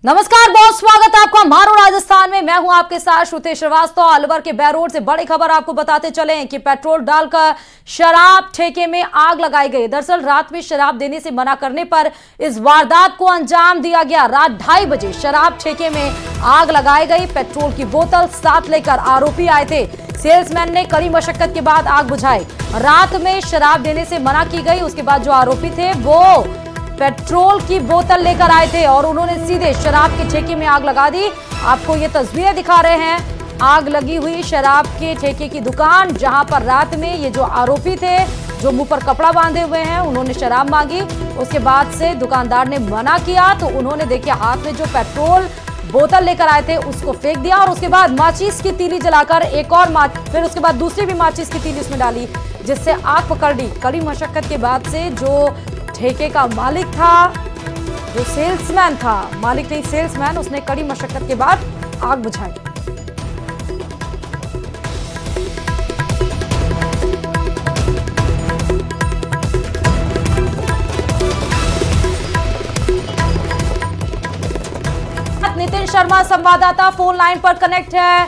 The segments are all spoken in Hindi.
नमस्कार, बहुत स्वागत है आपका हमारो राजस्थान में। मैं हूं आपके साथ श्रुति श्रीवास्तव। अलवर के बैरोड से बड़ी खबर आपको बताते चले कि पेट्रोल डालकर शराब ठेके में आग लगाई गई। दरअसल रात में शराब देने से मना करने पर इस वारदात को अंजाम दिया गया। रात 2:30 बजे शराब ठेके में आग लगाई गई। पेट्रोल की बोतल साथ लेकर आरोपी आए थे। सेल्समैन ने कड़ी मशक्कत के बाद आग बुझाई। रात में शराब देने से मना की गई। उसके बाद जो आरोपी थे वो पेट्रोल की बोतल लेकर आए थे और उन्होंने सीधे शराब के ठेके में आग लगा दी। आपको ये तस्वीरें दिखा रहे हैं आग लगी हुई शराब के ठेके की दुकान, जहां पर रात में ये जो आरोपी थे जो मुंह पर कपड़ा बांधे हुए हैं, उन्होंने शराब मांगी। उसके बाद से दुकानदार ने मना किया तो उन्होंने देखिए हाथ में जो पेट्रोल बोतल लेकर आए थे उसको फेंक दिया और उसके बाद माचिस की तीली जलाकर एक और फिर उसके बाद दूसरी भी माचिस की तीली उसमें डाली, जिससे आग पकड़ ली। कड़ी मशक्कत के बाद से जो ठेके का मालिक था, जो सेल्समैन था, मालिक नहीं सेल्समैन, उसने कड़ी मशक्कत के बाद आग बुझाई। नितिन शर्मा संवाददाता फोन लाइन पर कनेक्ट है।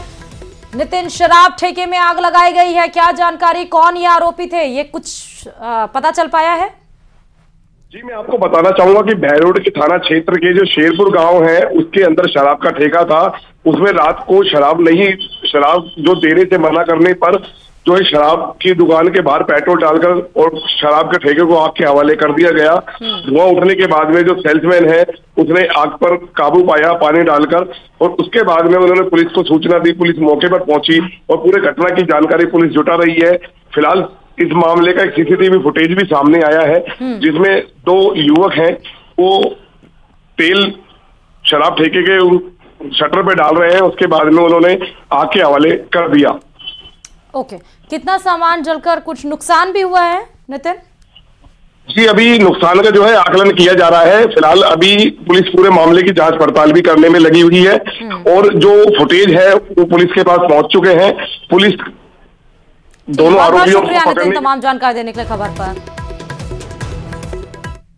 नितिन, शराब ठेके में आग लगाई गई है, क्या जानकारी, कौन ये आरोपी थे, ये कुछ पता चल पाया है? जी, मैं आपको बताना चाहूंगा कि बैरोड के थाना क्षेत्र के जो शेरपुर गांव है उसके अंदर शराब का ठेका था। उसमें रात को शराब जो देने से मना करने पर जो है शराब की दुकान के बाहर पेट्रोल डालकर और शराब के ठेके को आग के हवाले कर दिया गया। धुआं उठने के बाद में जो सेल्समैन है उसने आग पर काबू पाया पानी डालकर, और उसके बाद में उन्होंने पुलिस को सूचना दी। पुलिस मौके पर पहुंची और पूरे घटना की जानकारी पुलिस जुटा रही है। फिलहाल इस मामले का एक सीसीटीवी फुटेज भी सामने आया है जिसमें 2 युवक हैं, वो तेल शराब ठेके के शटर पे डाल रहे हैं। उसके बाद में उन्होंने आग के हवाले कर दिया। ओके, कितना सामान जलकर कुछ नुकसान भी हुआ है नितिन? जी, अभी नुकसान का जो है आकलन किया जा रहा है। फिलहाल अभी पुलिस पूरे मामले की जांच पड़ताल भी करने में लगी हुई है और जो फुटेज है वो पुलिस के पास पहुंच चुके हैं। पुलिस दोनों आरोपियों को पकड़ने, तमाम जानकारी देने के लिए खबर पर।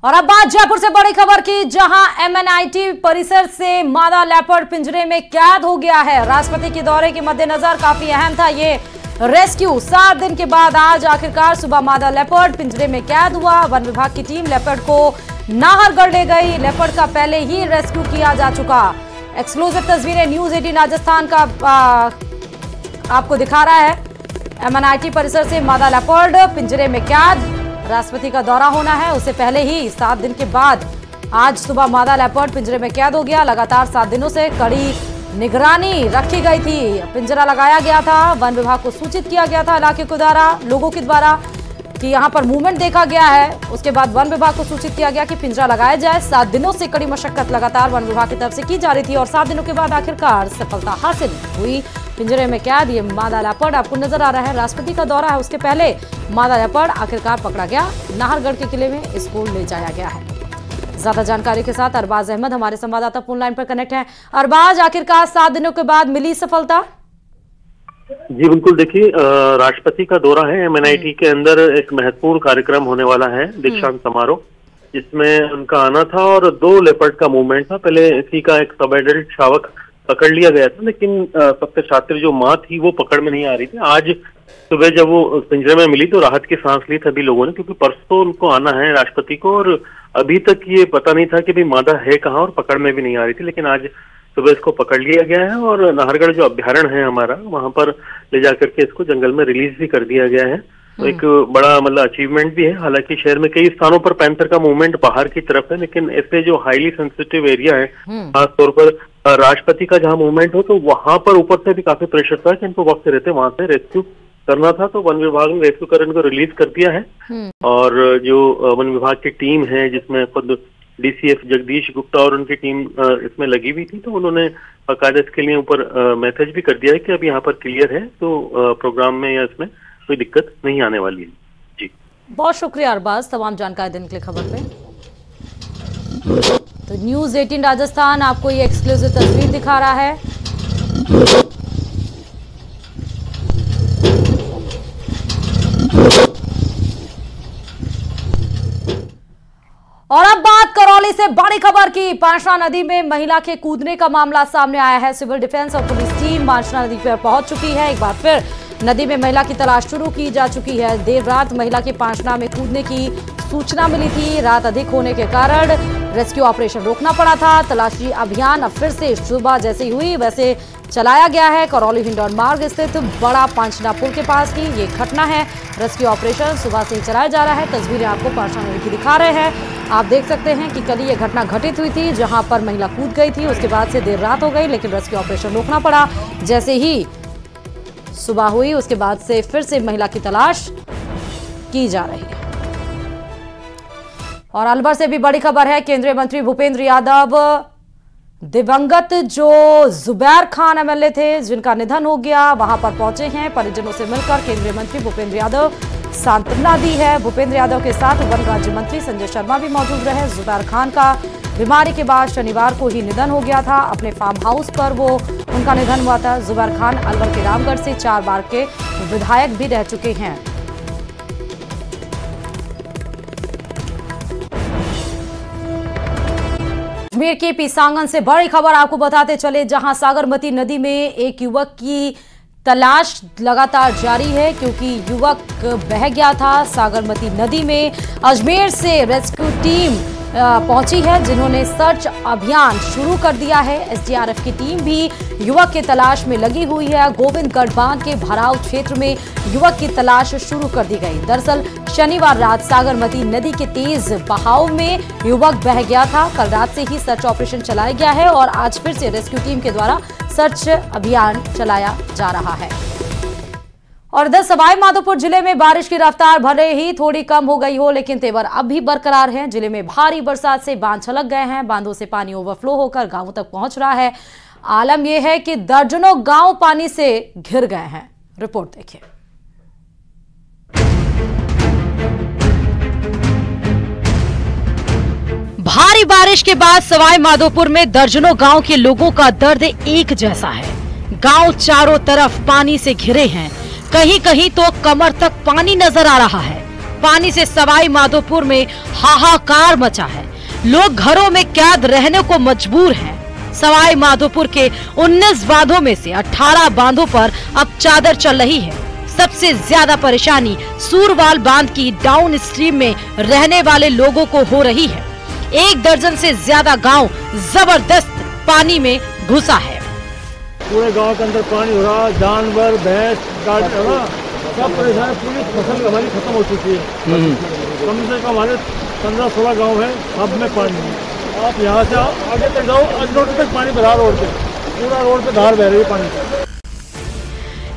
और अब बात जयपुर से बड़ी खबर की, जहां MNIT परिसर से मादा लेपर्ड पिंजरे में कैद हो गया है। राष्ट्रपति के दौरे के मद्देनजर काफी अहम था ये रेस्क्यू। 7 दिन के बाद आज आखिरकार सुबह मादा लेपर्ड पिंजरे में कैद हुआ। वन विभाग की टीम लेपर्ड को नाहरगढ़ ले गई। लेपर्ड का पहले ही रेस्क्यू किया जा चुका। एक्सक्लूसिव तस्वीरें न्यूज 18 राजस्थान का आपको दिखा रहा है। MNIT परिसर से मादा लेपर्ड पिंजरे में कैद। राष्ट्रपति का दौरा होना है, उससे पहले ही 7 दिन के बाद आज सुबह मादा लेपर्ड पिंजरे में कैद हो गया। लगातार 7 दिनों से कड़ी निगरानी रखी गई थी। पिंजरा लगाया गया था, वन विभाग को सूचित किया गया था इलाके के द्वारा, लोगों के द्वारा कि यहाँ पर मूवमेंट देखा गया है। उसके बाद वन विभाग को सूचित किया गया कि पिंजरा लगाया जाए। 7 दिनों से कड़ी मशक्कत लगातार वन विभाग की तरफ से की जा रही थी और 7 दिनों के बाद आखिरकार सफलता हासिल हुई। पिंजरे में कैद ये मादा लेपर्ड आपको नजर आ रहा है। राष्ट्रपति का दौरा है, उसके पहले मादा लेपर्ड आखिरकार पकड़ा गया। नाहरगढ़ के किले में इसको ले जाया गया है। ज्यादा जानकारी के साथ अरबाज अहमद हमारे संवाददाता फोन लाइन पर कनेक्ट है। अरबाज, आखिरकार 7 दिनों के बाद मिली सफलता? जी बिल्कुल, देखिए राष्ट्रपति का दौरा है। MNIT के अंदर एक महत्वपूर्ण कार्यक्रम होने वाला है, दीक्षांत समारोह, जिसमें उनका आना था और 2 लेपर्ड का मूवमेंट था। पहले इसी का एक सब एडल्ट शावक पकड़ लिया गया था, लेकिन सबसे शातिर जो माँ थी वो पकड़ में नहीं आ रही थी। आज सुबह जब वो पिंजरे में मिली तो राहत की सांस ली सभी लोगों ने, क्योंकि परसों उनको आना है राष्ट्रपति को और अभी तक ये पता नहीं था कि भाई मादा है कहाँ और पकड़ में भी नहीं आ रही थी। लेकिन आज सुबह इसको पकड़ लिया गया है और नाहरगढ़ जो अभ्यारण्य है हमारा, वहां पर ले जाकर के इसको जंगल में रिलीज भी कर दिया गया है। तो एक बड़ा मतलब अचीवमेंट भी है। हालांकि शहर में कई स्थानों पर पैंथर का मूवमेंट बाहर की तरफ है, लेकिन ऐसे जो हाईली सेंसिटिव एरिया है, खासतौर पर राष्ट्रपति का जहां मूवमेंट हो, तो वहां पर ऊपर से भी काफी प्रेशर था कि इनको वक्त से रहते वहां से रेस्क्यू करना था। तो वन विभाग ने रेस्क्यू कर इनको रिलीज कर दिया है। और जो वन विभाग की टीम है, जिसमें खुद DCF जगदीश गुप्ता और उनकी टीम इसमें लगी हुई थी, तो उन्होंने बाकायदा इसके लिए ऊपर मैसेज भी कर दिया है कि अब यहाँ पर क्लियर है, तो प्रोग्राम में या इसमें कोई दिक्कत नहीं आने वाली है। जी, बहुत शुक्रिया अरबाज तमाम जानकारी देने के लिए खबर पे। तो न्यूज 18 राजस्थान आपको ये एक्सक्लूसिव तस्वीर दिखा रहा है। और अब बात करौली से बड़ी खबर की। पांचना नदी में महिला के कूदने का मामला सामने आया है। सिविल डिफेंस और पुलिस टीम पांचना नदी पर पहुंच चुकी है। एक बार फिर नदी में महिला की तलाश शुरू की जा चुकी है। देर रात महिला के पांचना में कूदने की सूचना मिली थी। रात अधिक होने के कारण रेस्क्यू ऑपरेशन रोकना पड़ा था। तलाशी अभियान अब फिर से सुबह जैसी हुई वैसे चलाया गया है। करौली हिंडौन मार्ग स्थित बड़ा पांचना पुल के पास की ये घटना है। रेस्क्यू ऑपरेशन सुबह से ही चलाया जा रहा है। तस्वीरें आपको पांचना नदी की दिखा रहे हैं। आप देख सकते हैं कि कल ये घटना घटित हुई थी जहां पर महिला कूद गई थी। उसके बाद से देर रात हो गई, लेकिन रेस्क्यू ऑपरेशन रोकना पड़ा। जैसे ही सुबह हुई उसके बाद से फिर से महिला की तलाश की जा रही है। और अलवर से भी बड़ी खबर है। केंद्रीय मंत्री भूपेंद्र यादव दिवंगत जो जुबैर खान एमएलए थे जिनका निधन हो गया, वहां पर पहुंचे हैं। परिजनों से मिलकर केंद्रीय मंत्री भूपेंद्र यादव सांत्वना दी है। भूपेंद्र यादव के साथ वन राज्य मंत्री संजय शर्मा भी मौजूद रहे। जुबैर खान का बीमारी के बाद शनिवार को ही निधन हो गया था। अपने फार्म हाउस पर उनका निधन हुआ था। जुबैर खान अलवर के रामगढ़ से 4 बार के विधायक भी रह चुके हैं। अजमेर के पीसांगन से बड़ी खबर आपको बताते चले, जहां सागरमती नदी में एक युवक की तलाश लगातार जारी है क्योंकि युवक बह गया था सागरमती नदी में। अजमेर से रेस्क्यू टीम पहुंची है जिन्होंने सर्च अभियान शुरू कर दिया है। एसडीआरएफ की टीम भी युवक की तलाश में लगी हुई है। गोविंदगढ़ बांध के भराव क्षेत्र में युवक की तलाश शुरू कर दी गई। दरअसल शनिवार रात सागरमती नदी के तेज बहाव में युवक बह गया था। कल रात से ही सर्च ऑपरेशन चलाया गया है और आज फिर से रेस्क्यू टीम के द्वारा सर्च अभियान चलाया जा रहा है। और इधर सवाई माधोपुर जिले में बारिश की रफ्तार भले ही थोड़ी कम हो गई हो, लेकिन तेवर अब भी बरकरार है। जिले में भारी बरसात से बांध छलक गए हैं। बांधों से पानी ओवरफ्लो होकर गांवों तक पहुंच रहा है। आलम यह है कि दर्जनों गांव पानी से घिर गए हैं। रिपोर्ट देखिए। भारी बारिश के बाद सवाई माधोपुर में दर्जनों गांव के लोगों का दर्द एक जैसा है। गांव चारों तरफ पानी से घिरे हैं। कहीं कहीं तो कमर तक पानी नजर आ रहा है। पानी से सवाई माधोपुर में हाहाकार मचा है। लोग घरों में कैद रहने को मजबूर हैं। सवाई माधोपुर के 19 बांधों में से 18 बांधों पर अब चादर चल रही है। सबसे ज्यादा परेशानी सूरवाल बांध की डाउन स्ट्रीम में रहने वाले लोगों को हो रही है। 1 दर्जन से ज्यादा गांव जबरदस्त पानी में घुसा है। पूरे गांव के अंदर पानी हो रहा, जानवर भैंस गाड़ी सब परेशान। पूरी फसल हमारी खत्म हो चुकी है। कम से कम हमारे 15-16 गांव है, सब में पानी है। आप यहाँ से आगे तक जाओ, रोड तक पानी भरा, रोड पे पूरा रोड पे धार बह रही है पानी।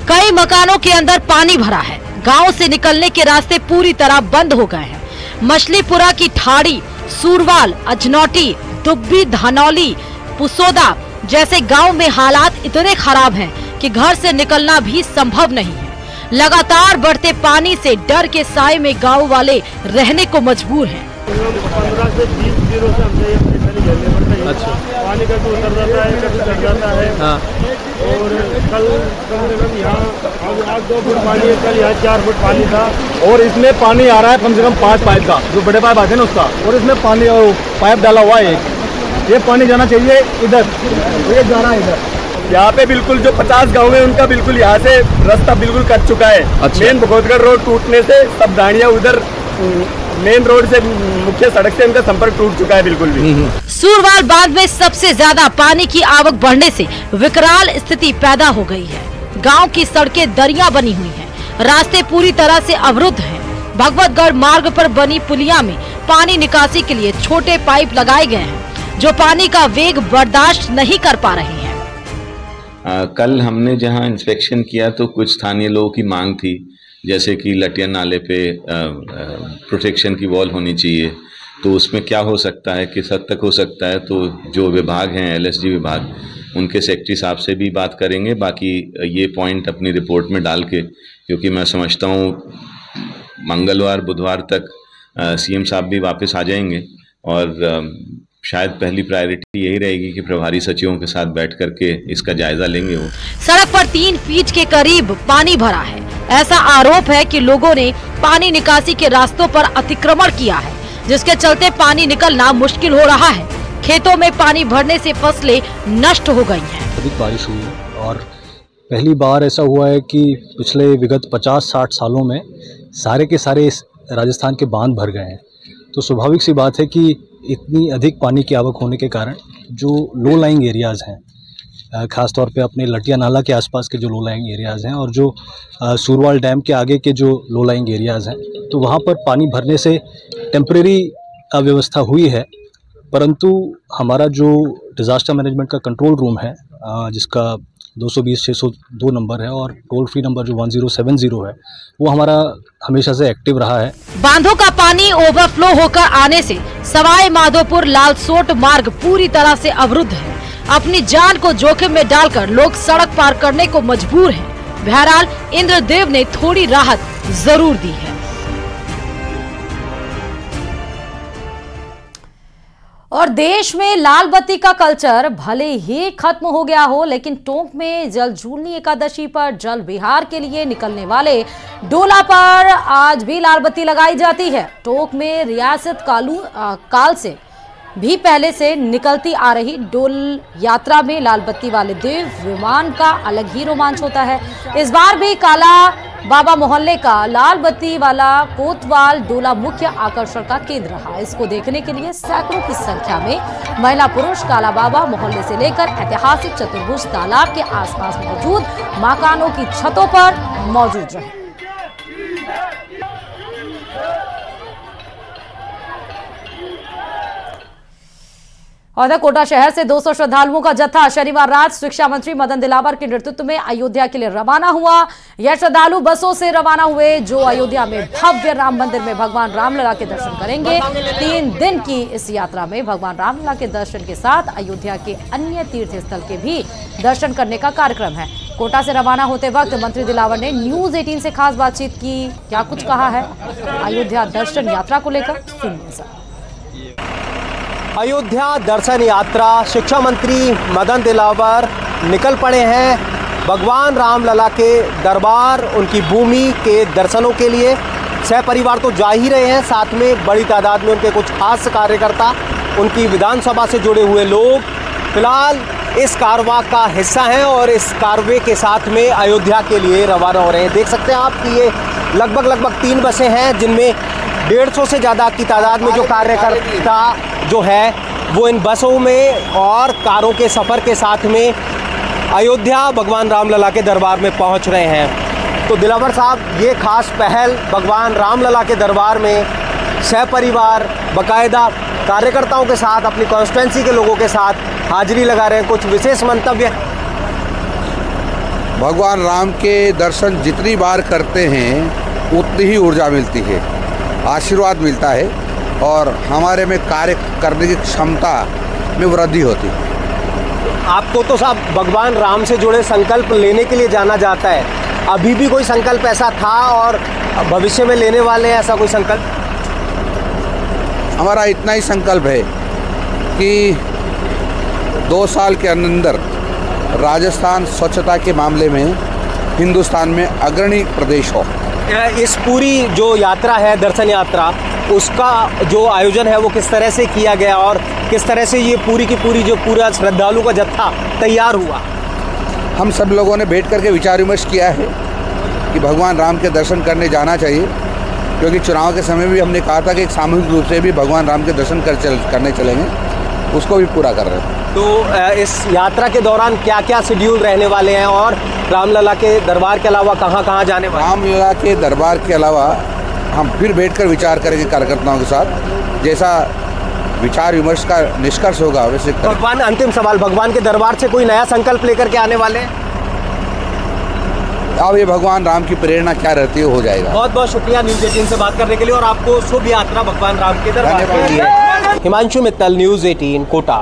कई मकानों के अंदर पानी भरा है। गांव से निकलने के रास्ते पूरी तरह बंद हो गए हैं। मछलीपुरा की ठाड़ी, सूरवाल, अजनौटी, दुब्बी, धानौली, पुसोदा जैसे गांव में हालात इतने खराब हैं कि घर से निकलना भी संभव नहीं है। लगातार बढ़ते पानी से डर के साए में गांव वाले रहने को मजबूर हैं। 15 से 20 दिनों से हमसे अच्छा पानी का तो उतर जाता है, कभी चढ़ जाता है। हाँ। और कल कम से कम यहाँ आज 2 फुट पानी है, कल यहाँ 4 फुट पानी था। और इसमें पानी आ रहा है कम से कम 5 पाइप का, जो बड़े पाइप आते हैं ना उसका, और इसमें पानी पाइप डाला हुआ है। ये पानी जाना चाहिए इधर, ये जाना है इधर। यहाँ पे बिल्कुल जो 50 गांव है उनका बिल्कुल यहाँ से रास्ता बिल्कुल कट चुका है। अच्छा। मेन भगवतगढ़ रोड टूटने से सब गाड़ियाँ उधर मेन रोड से मुख्य सड़क से उनका संपर्क टूट चुका है बिल्कुल भी। सूरवाल बांध में सबसे ज्यादा पानी की आवक बढ़ने से विकराल स्थिति पैदा हो गई है। गांव की सड़कें दरिया बनी हुई हैं, रास्ते पूरी तरह से अवरुद्ध हैं। भगवतगढ़ मार्ग पर बनी पुलिया में पानी निकासी के लिए छोटे पाइप लगाए गए हैं जो पानी का वेग बर्दाश्त नहीं कर पा रहे हैं। कल हमने जहां इंस्पेक्शन किया तो कुछ स्थानीय लोगों की मांग थी, जैसे कि लटिया नाले पे प्रोटेक्शन की वॉल होनी चाहिए। तो उसमें क्या हो सकता है, किस हद तक हो सकता है, तो जो विभाग हैं एलएसडी विभाग, उनके सेक्रेटरी साहब से भी बात करेंगे। बाकी ये पॉइंट अपनी रिपोर्ट में डाल के, क्योंकि मैं समझता हूँ मंगलवार बुधवार तक सीएम साहब भी वापस आ जाएंगे और शायद पहली प्रायोरिटी यही रहेगी कि प्रभारी सचिवों के साथ बैठ करके इसका जायजा लेंगे। वो सड़क पर 3 फीट के करीब पानी भरा है। ऐसा आरोप है कि लोगों ने पानी निकासी के रास्तों पर अतिक्रमण किया है। जिसके चलते पानी निकलना मुश्किल हो रहा है। खेतों में पानी भरने से फसलें नष्ट हो गई हैं। अधिक बारिश हुई और पहली बार ऐसा हुआ है कि पिछले विगत 50-60 सालों में सारे के सारे राजस्थान के बांध भर गए हैं। तो स्वाभाविक सी बात है कि इतनी अधिक पानी की आवक होने के कारण जो लो लाइंग एरियाज़ हैं, ख़ास तौर पे अपने लटिया नाला के आसपास के जो लो लाइंग एरियाज़ हैं और जो सूरवाल डैम के आगे के जो लो लाइंग एरियाज़ हैं, तो वहाँ पर पानी भरने से टेम्परेरी व्यवस्था हुई है। परंतु हमारा जो डिज़ास्टर मैनेजमेंट का कंट्रोल रूम है, जिसका 220-602 नंबर है और टोल फ्री नंबर जो 1070 है, वो हमारा हमेशा से एक्टिव रहा है। बांधों का पानी ओवरफ्लो होकर आने से सवाई माधोपुर लालसोट मार्ग पूरी तरह से अवरुद्ध है। अपनी जान को जोखिम में डालकर लोग सड़क पार करने को मजबूर हैं। बहरहाल इंद्रदेव ने थोड़ी राहत जरूर दी है। और देश में लाल बत्ती का कल्चर भले ही खत्म हो गया हो, लेकिन टोंक में जल झूलनी एकादशी पर जल विहार के लिए निकलने वाले डोला पर आज भी लाल बत्ती लगाई जाती है। टोंक में रियासत काल से भी पहले से निकलती आ रही डोल यात्रा में लाल बत्ती वाले देव विमान का अलग ही रोमांच होता है। इस बार भी काला बाबा मोहल्ले का लाल बत्ती वाला कोतवाल डोला मुख्य आकर्षण का केंद्र रहा। इसको देखने के लिए सैकड़ों की संख्या में महिला पुरुष काला बाबा मोहल्ले से लेकर ऐतिहासिक चतुर्भुज तालाब के आसपास मौजूद मकानों की छतों पर मौजूद रहे। और कोटा शहर से 200 श्रद्धालुओं का जत्था शनिवार रात शिक्षा मंत्री मदन दिलावर के नेतृत्व में अयोध्या के लिए रवाना हुआ। यह श्रद्धालु बसों से रवाना हुए जो अयोध्या में भव्य राम मंदिर में भगवान रामलला के दर्शन करेंगे। 3 दिन की इस यात्रा में भगवान रामलला के दर्शन के साथ अयोध्या के अन्य तीर्थ स्थल के भी दर्शन करने का कार्यक्रम है। कोटा से रवाना होते वक्त मंत्री दिलावर ने न्यूज 18 से खास बातचीत की। क्या कुछ कहा है अयोध्या दर्शन यात्रा को लेकर, सुनिए सर। अयोध्या दर्शन यात्रा, शिक्षा मंत्री मदन दिलावर निकल पड़े हैं भगवान रामलला के दरबार, उनकी भूमि के दर्शनों के लिए। सह परिवार तो जा ही रहे हैं, साथ में बड़ी तादाद में उनके कुछ खास कार्यकर्ता, उनकी विधानसभा से जुड़े हुए लोग फिलहाल इस कारवां का हिस्सा हैं और इस कारवे के साथ में अयोध्या के लिए रवाना हो रहे हैं। देख सकते हैं आप कि ये लगभग 3 बसें हैं, जिनमें 150 से ज़्यादा की तादाद में जो कार्यकर्ता जो है वो इन बसों में और कारों के सफ़र के साथ में अयोध्या भगवान रामलला के दरबार में पहुंच रहे हैं। तो दिलावर साहब, ये खास पहल भगवान रामलला के दरबार में सह परिवार बाकायदा कार्यकर्ताओं के साथ, अपनी कॉन्स्टिट्यूंसी के लोगों के साथ हाजिरी लगा रहे हैं। कुछ विशेष मंतव्य? भगवान राम के दर्शन जितनी बार करते हैं उतनी ही ऊर्जा मिलती है, आशीर्वाद मिलता है और हमारे में कार्य करने की क्षमता में वृद्धि होती है। आपको तो साहब भगवान राम से जुड़े संकल्प लेने के लिए जाना जाता है, अभी भी कोई संकल्प ऐसा था और भविष्य में लेने वाले हैं ऐसा कोई संकल्प? हमारा इतना ही संकल्प है कि 2 साल के अंदर राजस्थान स्वच्छता के मामले में हिंदुस्तान में अग्रणी प्रदेश हो। इस पूरी जो यात्रा है, दर्शन यात्रा, उसका जो आयोजन है वो किस तरह से किया गया और किस तरह से ये पूरी की पूरी जो पूरा श्रद्धालु का जत्था तैयार हुआ? हम सब लोगों ने बैठ करके विचार विमर्श किया है कि भगवान राम के दर्शन करने जाना चाहिए, क्योंकि चुनाव के समय भी हमने कहा था कि एक सामूहिक रूप से भी भगवान राम के दर्शन करने चलेंगे, उसको भी पूरा कर रहे हैं। तो इस यात्रा के दौरान क्या क्या शेड्यूल रहने वाले हैं और रामलला के दरबार के अलावा कहाँ कहाँ जाने वाले? रामलला के दरबार के अलावा हम फिर बैठकर विचार करेंगे कार्यकर्ताओं के साथ, जैसा विचार विमर्श का निष्कर्ष होगा वैसे। भगवान, अंतिम सवाल, भगवान के दरबार से कोई नया संकल्प लेकर के आने वाले हैं? अब ये भगवान राम की प्रेरणा क्या रहती है हो जाएगा। बहुत बहुत शुक्रिया न्यूज 18 से बात करने के लिए और आपको शुभ यात्रा भगवान राम के दरबार के लिए। हिमांशु मित्तल, न्यूज 18 कोटा।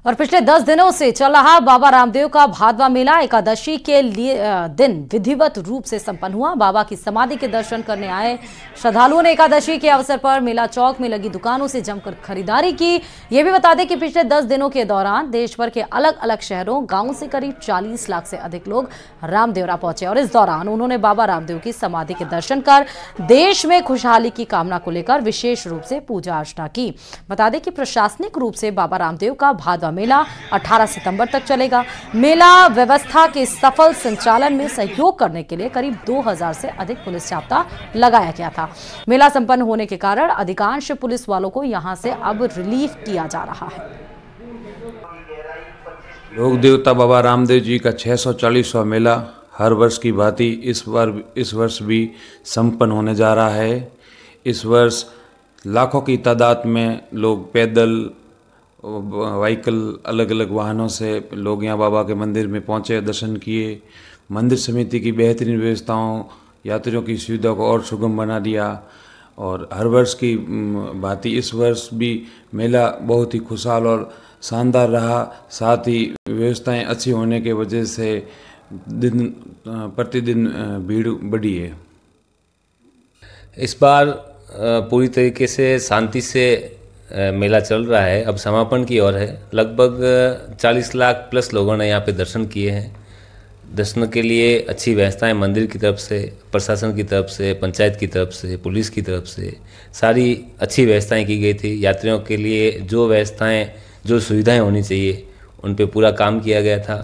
और पिछले 10 दिनों से चल रहा बाबा रामदेव का भादवा मेला एकादशी के दिन विधिवत रूप से संपन्न हुआ। बाबा की समाधि के दर्शन करने आए श्रद्धालुओं ने एकादशी के अवसर पर मेला चौक में लगी दुकानों से जमकर खरीदारी की। ये भी बता दें कि पिछले 10 दिनों के दौरान देश भर के अलग अलग शहरों गांवों से करीब 40 लाख से अधिक लोग रामदेवरा पहुंचे और इस दौरान उन्होंने बाबा रामदेव की समाधि के दर्शन कर देश में खुशहाली की कामना को लेकर विशेष रूप से पूजा अर्चना की। बता दें कि प्रशासनिक रूप से बाबा रामदेव का भादवा मेला 18 सितंबर तक चलेगा। मेला व्यवस्था के सफल संचालन में सहयोग करने के लिए करीब 2000 से अधिक पुलिस जाब्ता लगाया गया था। मेला संपन्न होने के कारण अधिकांश पुलिस वालों को यहां से अब रिलीफ किया जा रहा है। लोक देवता बाबा रामदेव जी का 640वां मेला हर वर्ष की भांति इस वर्ष भी संपन्न होने जा रहा है। इस वर्ष लाखों की तादाद में लोग पैदल व्हीकल अलग अलग वाहनों से लोग यहाँ बाबा के मंदिर में पहुँचे, दर्शन किए। मंदिर समिति की बेहतरीन व्यवस्थाओं यात्रियों की सुविधा को और सुगम बना दिया और हर वर्ष की भांति इस वर्ष भी मेला बहुत ही खुशहाल और शानदार रहा। साथ ही व्यवस्थाएं अच्छी होने के वजह से दिन प्रतिदिन भीड़ बढ़ी है। इस बार पूरी तरीके से शांति से मेला चल रहा है, अब समापन की ओर है। लगभग 40 लाख प्लस लोगों ने यहाँ पे दर्शन किए हैं। दर्शन के लिए अच्छी व्यवस्थाएं मंदिर की तरफ से, प्रशासन की तरफ से, पंचायत की तरफ से, पुलिस की तरफ से सारी अच्छी व्यवस्थाएं की गई थी। यात्रियों के लिए जो व्यवस्थाएं, जो सुविधाएं होनी चाहिए उन पे पूरा काम किया गया था।